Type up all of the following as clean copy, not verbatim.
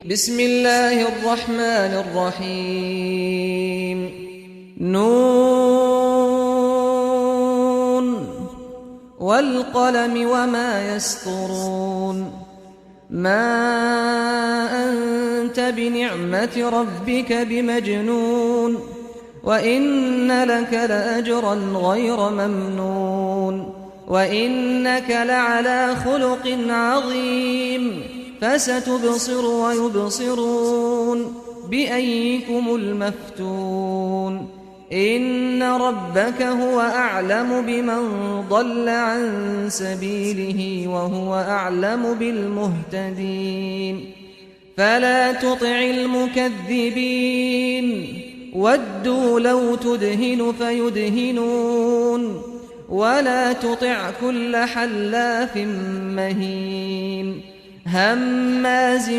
بسم الله الرحمن الرحيم نون والقلم وما يسطرون ما أنت بنعمة ربك بمجنون وإن لك لأجرا غير ممنون وإنك لعلى خلق عظيم فستبصر ويبصرون بأيكم المفتون إن ربك هو أعلم بمن ضل عن سبيله وهو أعلم بالمهتدين فلا تطع المكذبين ودوا لو تدهن فيدهنون ولا تطع كل حلاف مهين هماز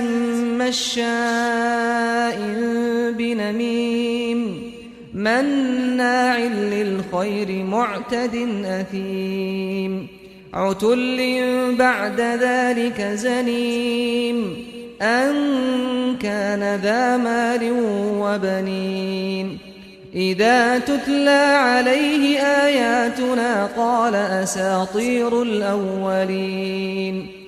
مشاء بنميم مناع للخير معتد أثيم عتل بعد ذلك زنيم أن كان ذا مال وبنين إذا تتلى عليه آياتنا قال أساطير الأولين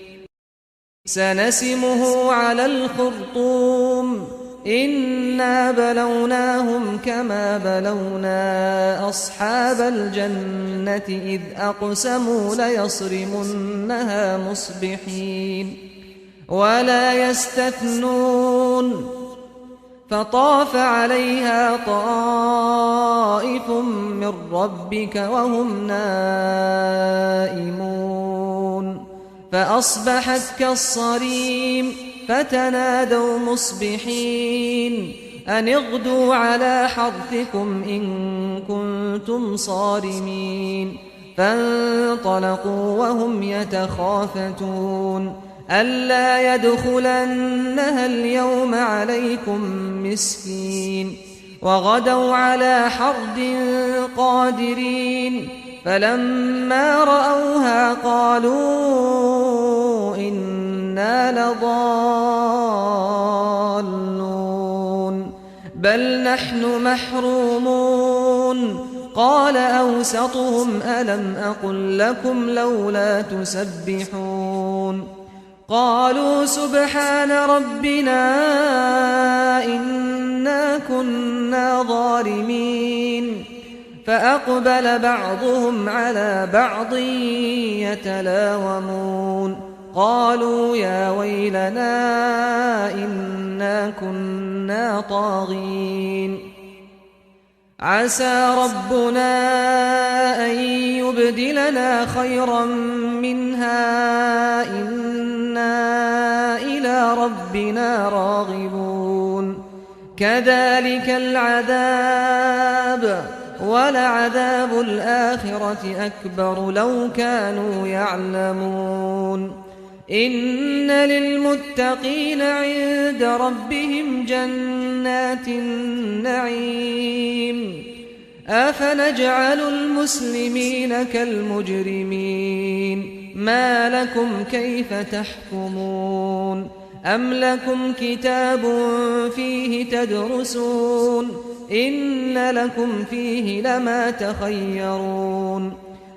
سنسمه على الخرطوم إنا بلوناهم كما بلونا أصحاب الجنة إذ أقسموا ليصرمنها مصبحين ولا يستثنون فطاف عليها طائف من ربك وهم نائمون فأصبحت كالصريم فتنادوا مصبحين أن اغدوا على حرثكم إن كنتم صارمين فانطلقوا وهم يتخافتون ألا يدخلنها اليوم عليكم مسكين وغدوا على حرد قادرين فلما رأوها قالوا إنا لضالون بل نحن محرومون قال أوسطهم ألم أقل لكم لولا تسبحون قالوا سبحان ربنا إنا كنا ظالمين فأقبل بعضهم على بعض يتلاومون قالوا يا ويلنا إنا كنا طاغين عسى ربنا أن يبدلنا خيرا منها إنا إلى ربنا راغبون كذلك العذاب ولعذاب الآخرة أكبر لو كانوا يعلمون إن للمتقين عند ربهم جنات النعيم أفنجعل المسلمين كالمجرمين ما لكم كيف تحكمون أم لكم كتاب فيه تدرسون إن لكم فيه لما تخيرون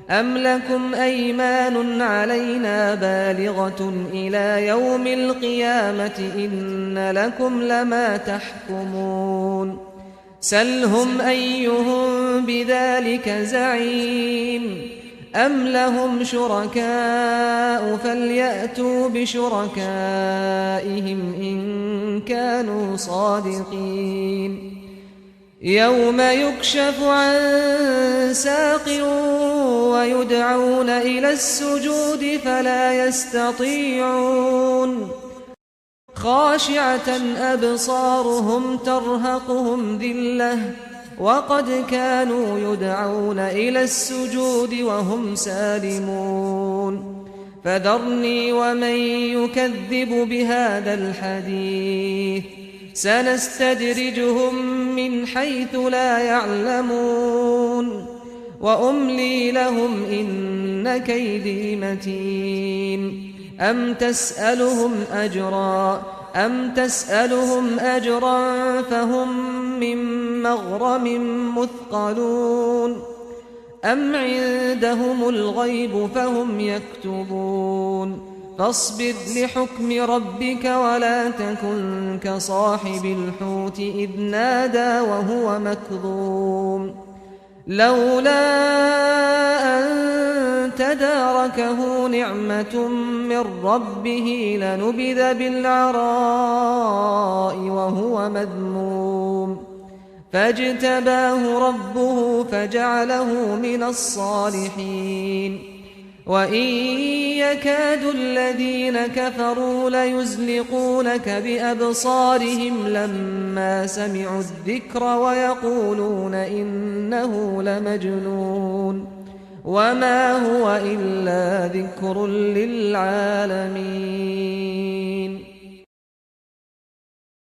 أم لكم أيمان علينا بالغة إلى يوم القيامة إن لكم لما تحكمون سلهم أيهم بذلك زعيم أم لهم شركاء فليأتوا بشركائهم إن كانوا صادقين يوم يكشف عن ساق ويدعون إلى السجود فلا يستطيعون خاشعة أبصارهم ترهقهم ذلة وقد كانوا يدعون إلى السجود وهم سالمون فذرني ومن يكذب بهذا الحديث سنستدرجهم من حيث لا يعلمون وأملي لهم إن كيدي متين أم تسألهم أجرا فهم من مغرم مثقلون أم عندهم الغيب فهم يكتبون فاصبر لحكم ربك ولا تكن كصاحب الحوت إذ نادى وهو مكظوم لولا أن تداركه نعمة من ربه لنبذ بالعراء وهو مذموم فاجتباه ربه فجعله من الصالحين وإن يكاد الذين كفروا ليزلقونك بأبصارهم لما سمعوا الذكر ويقولون إنه لمجنون وما هو إلا ذكر للعالمين